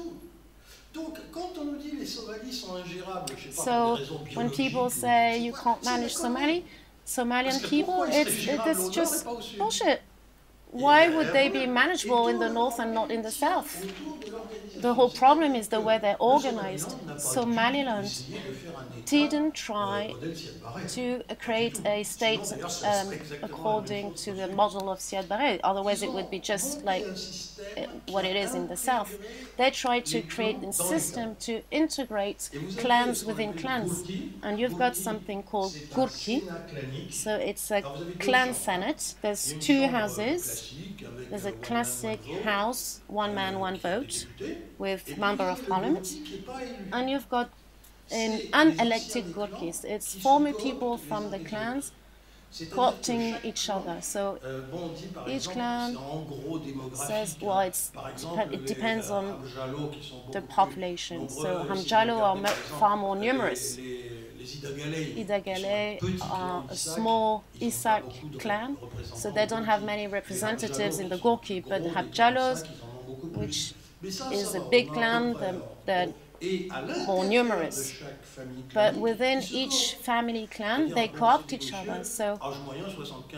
So when people say you can't manage Somalian people, it's just bullshit. Why would they be manageable in the north and not in the south? The whole problem is the way they're organized. Somaliland didn't try to create a state according to the model of Siad Barre. Otherwise, it would be just like what it is in the south. They tried to create a system to integrate clans within clans. And you've got something called Gurki. So it's a clan senate. There's two houses. There's a classic house, one man, one vote, with member of parliament. And you've got an unelected Gurkis. It's former people from the clans co-opting each other. So each clan says, well, it depends on the population. So Hamjalo are far more numerous. Idagale are a small Isak clan, so they don't have many representatives in the Gorki, but Hamjalos, which is a big clan, they're more numerous. But within each family clan, they co-opt each other. So,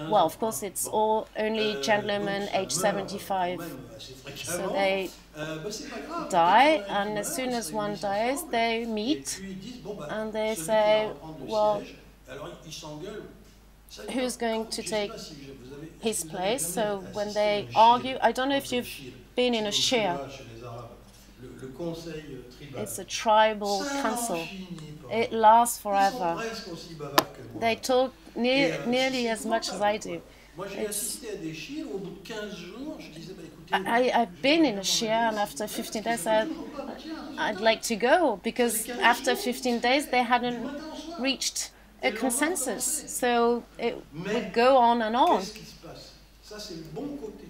well, of course, it's all only gentlemen age 75. So they die, and as soon as one dies, they meet and they say, well, who's going to take his place? So when they argue, I don't know if you've been in a share. It's a tribal council. It lasts forever. They talk nearly as much as I do. I've been in a share, and after 15 days I'd like to go, because after 15 days they hadn't reached a consensus. So it would go on and on.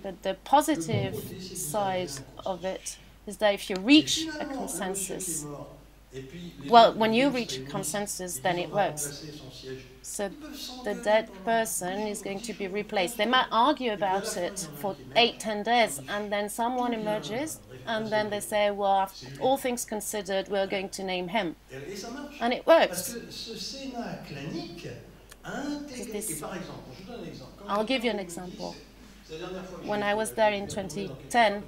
But the positive side of it is that if you reach a consensus, Well, when you reach consensus, then it works. So the dead person is going to be replaced. They might argue about it for 8-10 days, and then someone emerges, and then they say, well, all things considered, we're going to name him. And it works. I'll give you an example. When I was there in 2010,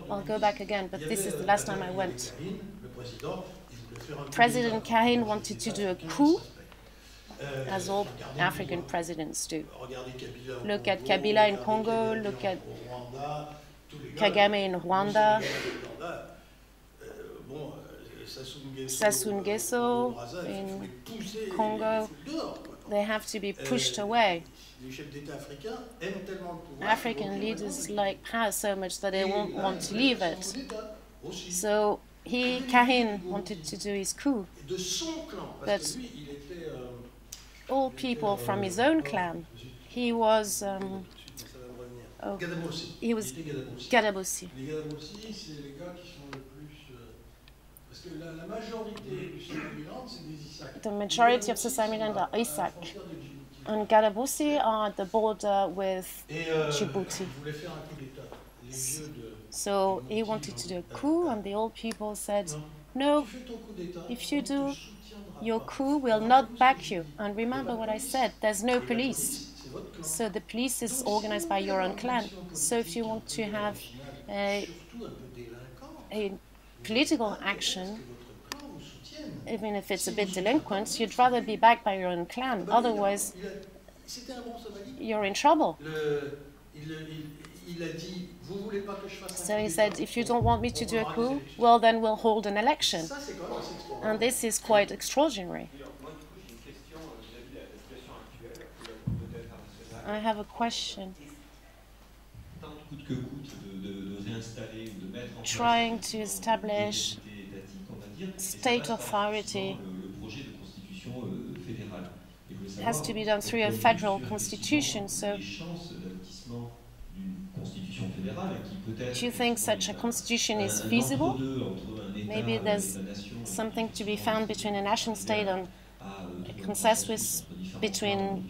I'll go back again, but this is the last time I went. President Kahin wanted to do a coup, as all African presidents do. Look at Kabila in Congo, look at Kagame in Rwanda, Sassou Nguesso in Congo. They have to be pushed away. African leaders like power so much that they won't want to leave it. So Kahin wanted to do his coup, but all people from his own clan. He was Gadabossi. The majority of Somaliland are Isaac, and Gadabossi are at the border with Djibouti. So he wanted to do a coup, and the old people said, no, if you do your coup, will not back you. And remember what I said, there's no police. So the police is organized by your own clan. So if you want to have a political action, even if it's a bit delinquent, you'd rather be backed by your own clan. Otherwise, you're in trouble. So he said, if you don't want me to do a coup, well, then we'll hold an election. And this is quite extraordinary. I have a question. Trying to establish state authority has to be done through a federal constitution. So do you think such a constitution is feasible? Maybe there's something to be found between a nation state and a consensus between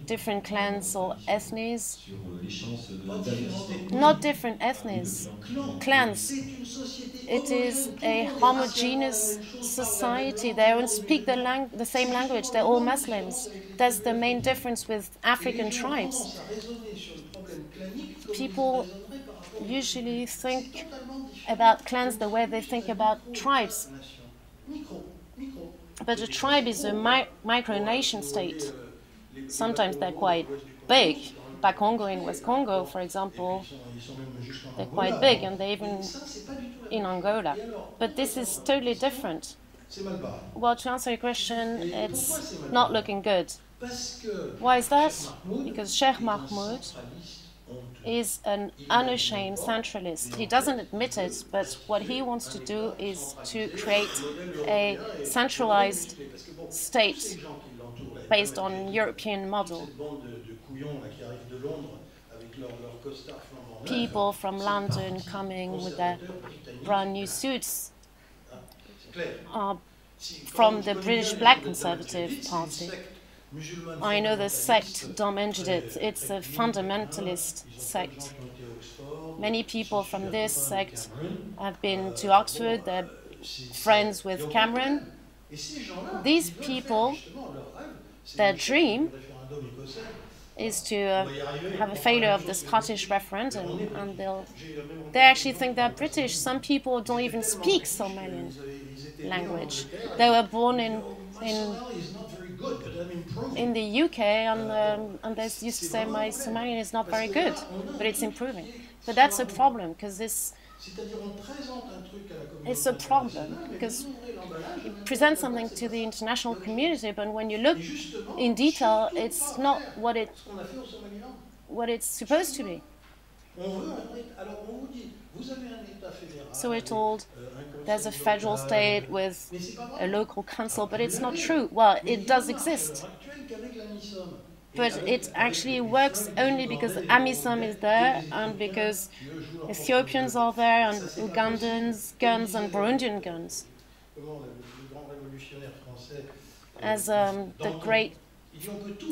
different clans or ethnies. Not different ethnies, clans. It is a homogeneous society. They don't speak the same language. They're all Muslims. That's the main difference with African tribes. People usually think about clans the way they think about tribes. But a tribe is a micronation state. Sometimes they're quite big. Bakongo in West Congo, for example, they're quite big, and they're even in Angola. But this is totally different. Well, to answer your question, it's not looking good. Why is that? Because Sheikh Mahmoud is an unashamed centralist. He doesn't admit it, but what he wants to do is to create a centralized state based on European model. People from London coming with their brand new suits are from the British Black Conservative Party. I know the sect Dom Enjadit, it's a fundamentalist sect. Many people from this sect have been to Oxford, they're friends with Cameron. These people, their dream is to have a failure of the Scottish referendum, and they actually think they're British. Some people don't even speak Somalian language. They were born in the UK, and they used to say my Somalian is not very good, but it's improving. But that's a problem, because it's a problem, because you present something to the international community, but when you look in detail, it's not what it's supposed to be. So we're told there's a federal state with a local council, but it's not true. Well, it does exist. But it actually works only because AMISOM is there and because Ethiopians are there and Ugandans guns and Burundian guns. As the great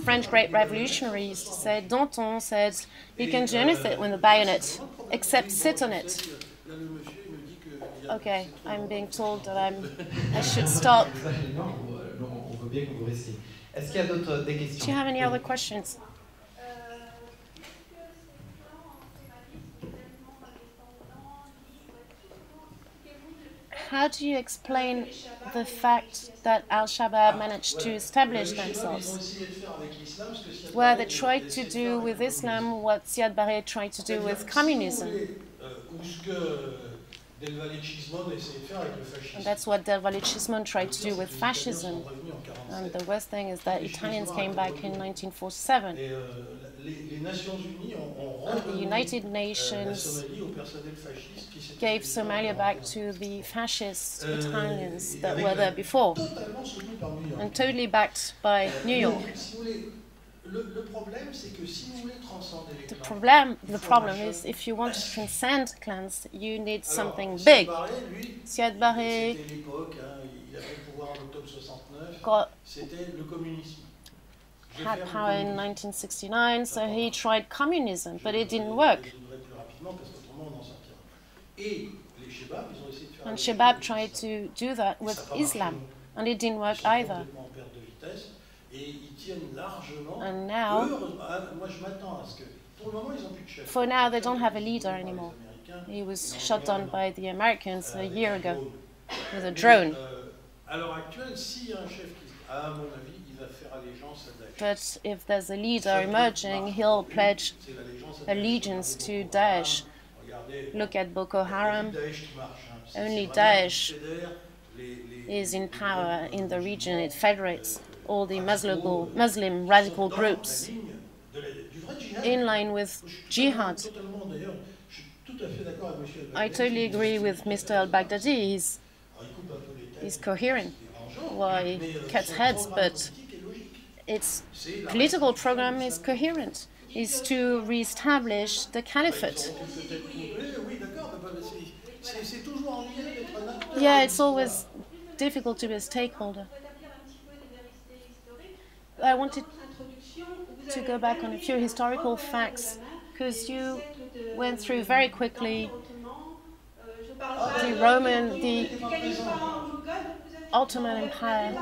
French great revolutionary used to say, Danton said, you can do anything with a bayonet, except sit on it. Okay, I'm being told that I should stop. Do you have any other questions? How do you explain the fact that Al-Shabaab managed to establish themselves? Where they tried to do with Islam what Siad Barre tried to do with communism. And that's what Livelihoods tried to do with fascism. And the worst thing is that Italians came back in 1947. And the United Nations gave Somalia back to the fascist Italians that were there before, and totally backed by New York. The problem is, if you want to transcend clans, you need something big. Siad Barre had power in 1969, so he tried communism, but it didn't work. And Shabab tried to do that with Islam, and it didn't work either. And now, for now, they don't have a leader anymore. He was shot down by the Americans a year ago with a drone. But if there's a leader emerging, he'll pledge allegiance to Daesh. Look at Boko Haram. Only Daesh is in power in the region. It federates all the Muslim radical groups in line with jihad. I totally agree with Mr. al-Baghdadi. He's coherent. Well, he cuts heads, but its political program is coherent. Is to re-establish the caliphate. Yeah, it's always difficult to be a stakeholder. I wanted to go back on a few historical facts, because you went through very quickly the Ottoman Empire.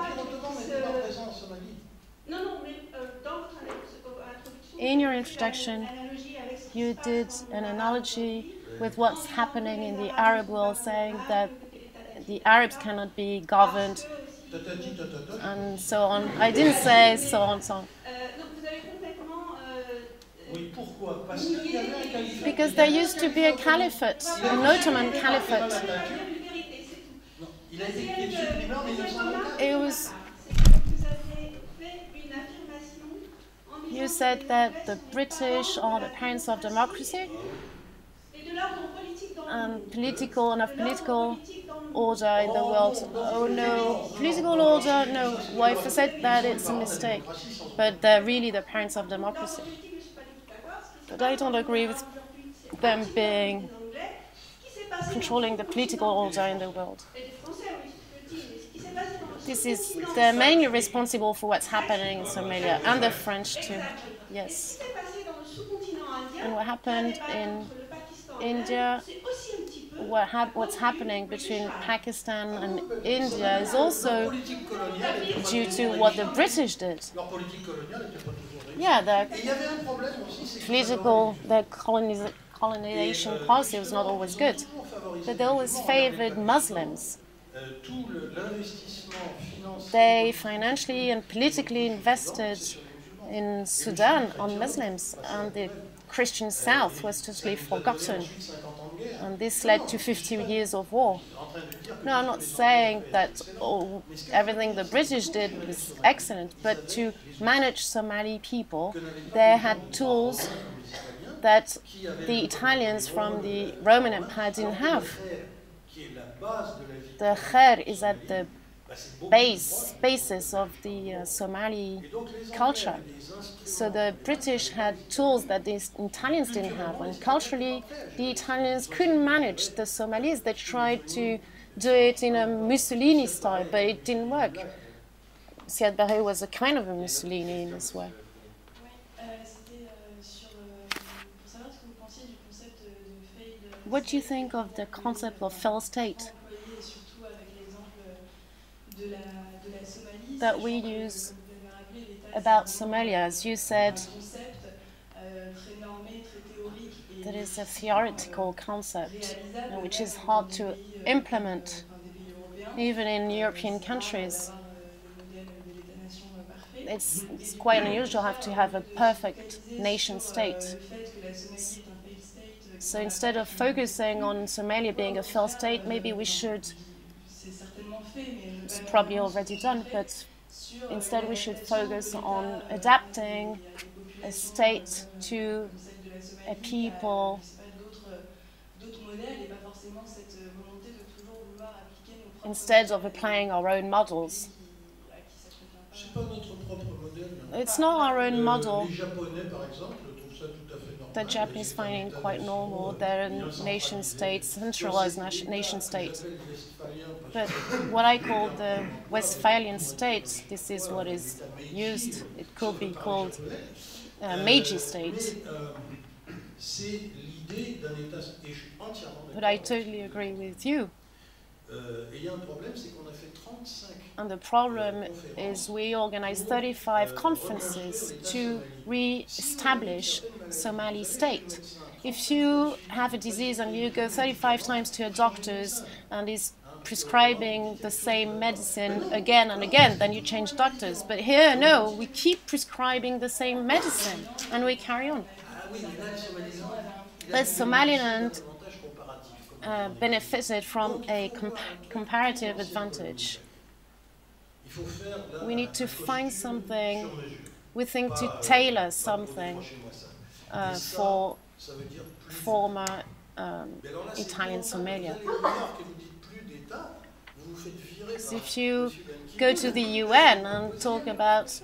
In your introduction, you did an analogy with what's happening in the Arab world, saying that the Arabs cannot be governed, and so on. I didn't say so on, so on. Because there used to be a caliphate, an Ottoman caliphate. It was... You said that the British are the parents of democracy, and political order in the world. Oh no, political order, no. Wife said that it's a mistake, but they're really the parents of democracy. But I don't agree with them being controlling the political order in the world. They're mainly responsible for what's happening in Somalia, and the French too. Yes. And what happened in India, what's happening between Pakistan and India is also due to what the British did. Yeah, their colonization policy was not always good, but they always favored Muslims. They financially and politically invested in Sudan on Muslims, and the Christian South was totally forgotten. And this led to 50 years of war. No, I'm not saying that everything the British did was excellent, but to manage Somali people, they had tools that the Italians from the Roman Empire didn't have. The khair is at the basis of the Somali culture. So the British had tools that the Italians didn't have, and culturally the Italians couldn't manage the Somalis. They tried to do it in a Mussolini style, but it didn't work. Siad Barre was a kind of a Mussolini in this way. What do you think of the concept of failed state that we use about Somalia? As you said, that is a theoretical concept which is hard to implement even in European countries. It's quite unusual to have a perfect nation state. So instead of focusing on Somalia being a failed state, maybe we should, it's probably already done, but instead we should focus on adapting a state to a people instead of applying our own models. It's not our own model. The Japanese find it quite normal. They're a nation state, centralized nation state. But what I call the Westphalian state, this is what is used. It could be called Meiji state. But I totally agree with you. And the problem is we organized 35 conferences to re-establish Somali state. If you have a disease and you go 35 times to a doctor's and is prescribing the same medicine again and again, then you change doctors. But here, no, we keep prescribing the same medicine and we carry on. But Somaliland benefited from a comparative advantage. We need to find something, we think, to tailor something for former Italian Somalia. Because if you go to the UN and talk about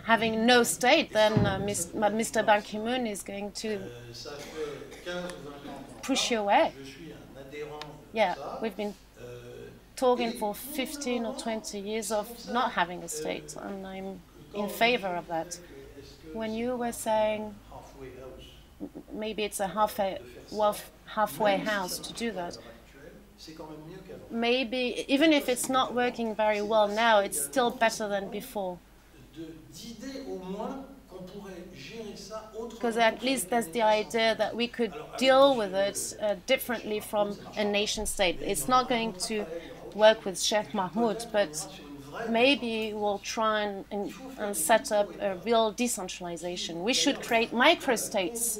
having no state, then Mr. Ban Ki-moon is going to push you away. Yeah, we've been talking for 15 or 20 years of not having a state, and I'm in favor of that. When you were saying maybe it's a halfway house to do that, maybe even if it's not working very well now, it's still better than before. Because at least there's the idea that we could deal with it differently from a nation state. It's not going to work with Sheikh Mahmoud, but maybe we'll try and set up a real decentralization. We should create microstates.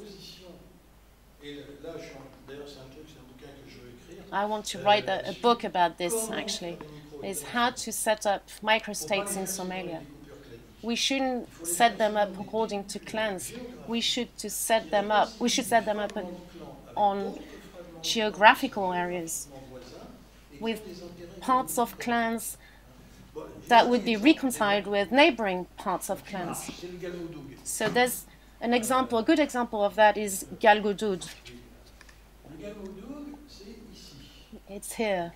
I want to write a book about this, actually, is how to set up microstates in Somalia. We shouldn't set them up according to clans. We should set them up on geographical areas with parts of clans that would be reconciled with neighboring parts of clans. So there's an example, a good example of that is Galgudud. It's here.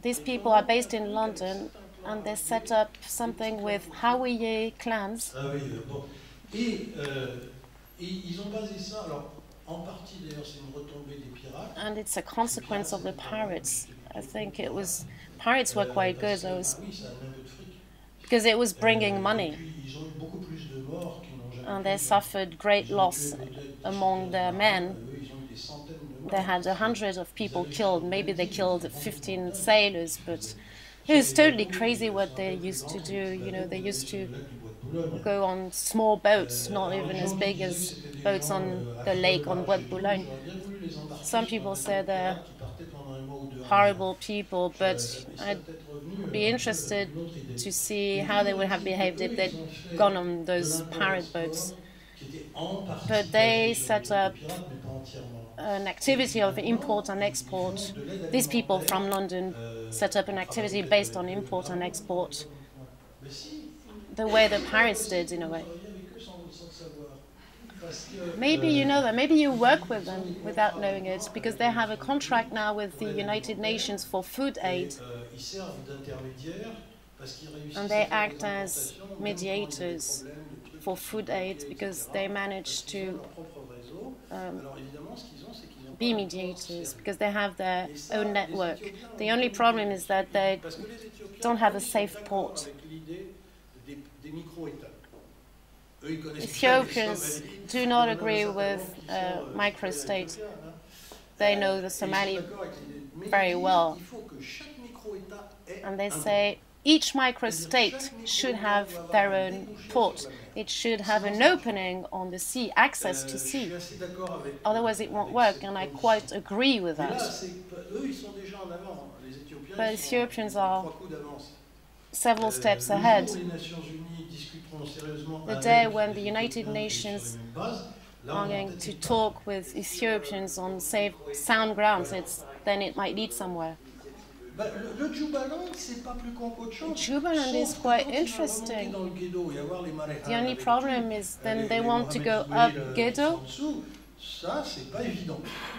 These people are based in London, and they set up something with Hawiye clans. And it's a consequence of the pirates. I think it was, pirates were quite good, because it was bringing money. And they suffered great loss among their men. They had 100 of people killed. Maybe they killed 15 sailors, but it was totally crazy what they used to do. You know, they used to go on small boats, not even as big as boats on the lake on Bois de Boulogne. Some people say they're horrible people, but I'd be interested to see how they would have behaved if they'd gone on those pirate boats. But they set up an activity of import and export. These people from London set up an activity based on import and export, the way that Paris did, in a way. Maybe you know that, maybe you work with them without knowing it, because they have a contract now with the United Nations for food aid. And they act as mediators for food aid because they manage to be mediators, because they have their own network. The only problem is that they don't have a safe port. Ethiopians do not agree with microstate. They know the Somali very well. And they say each microstate should have their own port. It should have an opening on the sea, access to sea. Otherwise it won't work, and I quite agree with that. But Ethiopians are several steps ahead. The day when the United Nations are going to talk with Ethiopians on safe, sound grounds, then it might lead somewhere. Jubaland is quite interesting. The only problem is then they want to go up Gedo.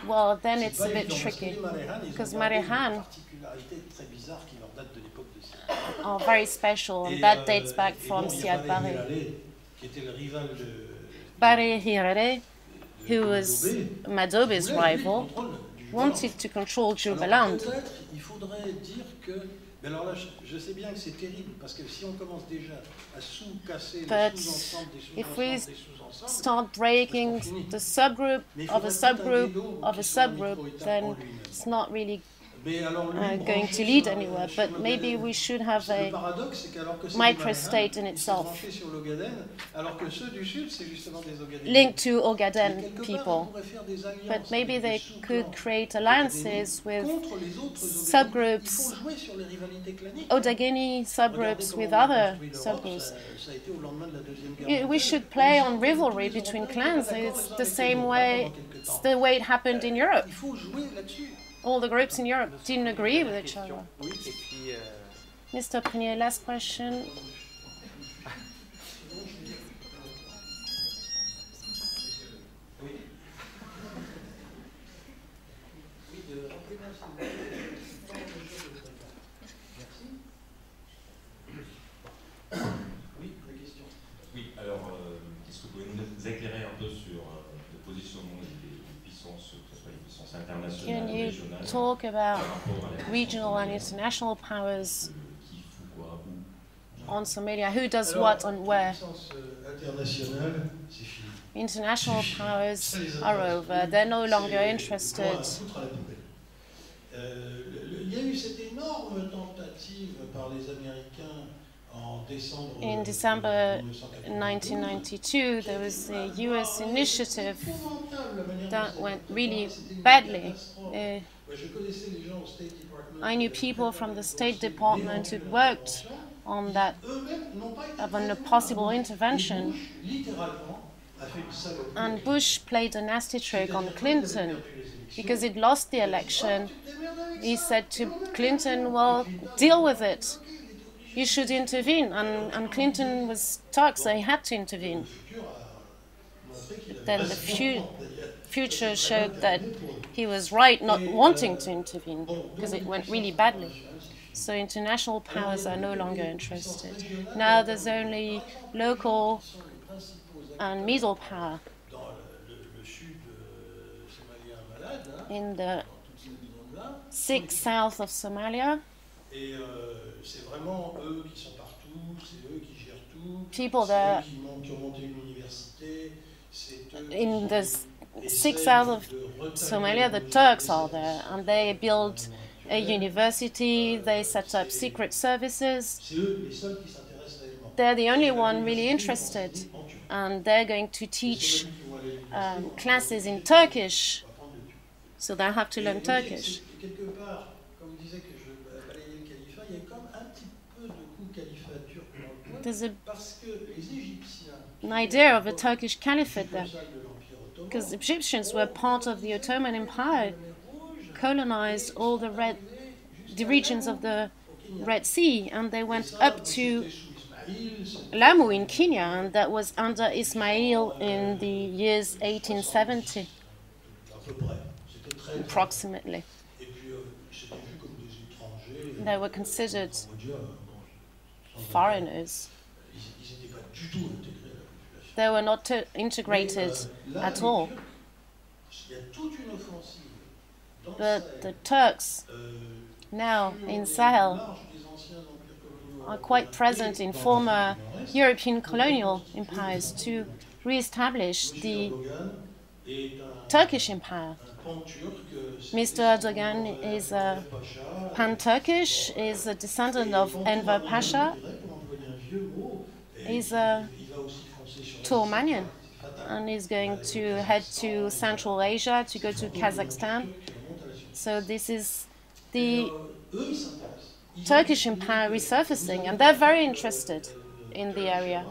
Well, then it's a bit tricky, because Marehan are very special, and that dates back from Siad Barre. Barre Hirere, who was Madobe's rival, wanted to control Jubaland. But if we start breaking the subgroup of a subgroup of a subgroup, then it's not really going to lead anywhere. But maybe we should have a microstate in itself, linked to Ogaden people. But maybe they could create alliances with subgroups, Odageni subgroups with other subgroups. We should play on rivalry between clans. It's the same way, it's the way it happened in Europe. All the groups in Europe didn't agree with each other. Mr. Prunier, last question. Oui, alors, est-ce que vous pouvez nous éclairer un peu sur le positionnement des puissances, que ce soit les puissances internationales, Can you régionales, talk about regional and international powers on Somalia? Who does what and where? International powers are over. They're no longer interested. In December 1992, there was a US initiative that went really badly. I knew people from the State Department who'd worked on that, on a possible intervention. And Bush played a nasty trick on Clinton because he'd lost the election. He said to Clinton, well, deal with it. You should intervene. And Clinton was stuck, so he had to intervene. But then the future showed that he was right not wanting to intervene because it went really badly. So international powers are no longer interested. Now there's only local and middle power in the 6 south of Somalia. People there in the 6 south of Somalia, the Turks are there, and they build a university, they set up secret services. They're the only one really interested, and they're going to teach classes in Turkish, so they have to learn Turkish. There's an idea of a Turkish caliphate there, because Egyptians were part of the Ottoman Empire, colonized all the regions of the Red Sea, and they went up to Lamu in Kenya, and that was under Ismail in the years 1870, approximately. They were considered foreigners. They were not integrated at all. But the Turks now in Sahel are quite present in former European colonial empires to re-establish the Turkish empire. Mr. Erdogan is a pan-Turkish, is a descendant of Enver Pasha, is a Turkmenian, and is going to head to Central Asia to go to Kazakhstan. So this is the Turkish empire resurfacing, and they're very interested in the area.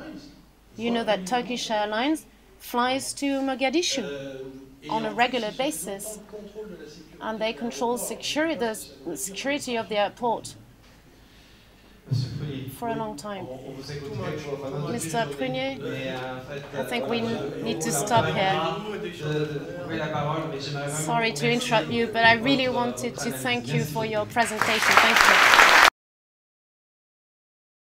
You know that Turkish Airlines flies to Mogadishu on a regular basis, and they control the security of the airport for a long time. Mr. Prunier, I think we need to stop here. Sorry to interrupt you, but I really wanted to thank you for your presentation. Thank you.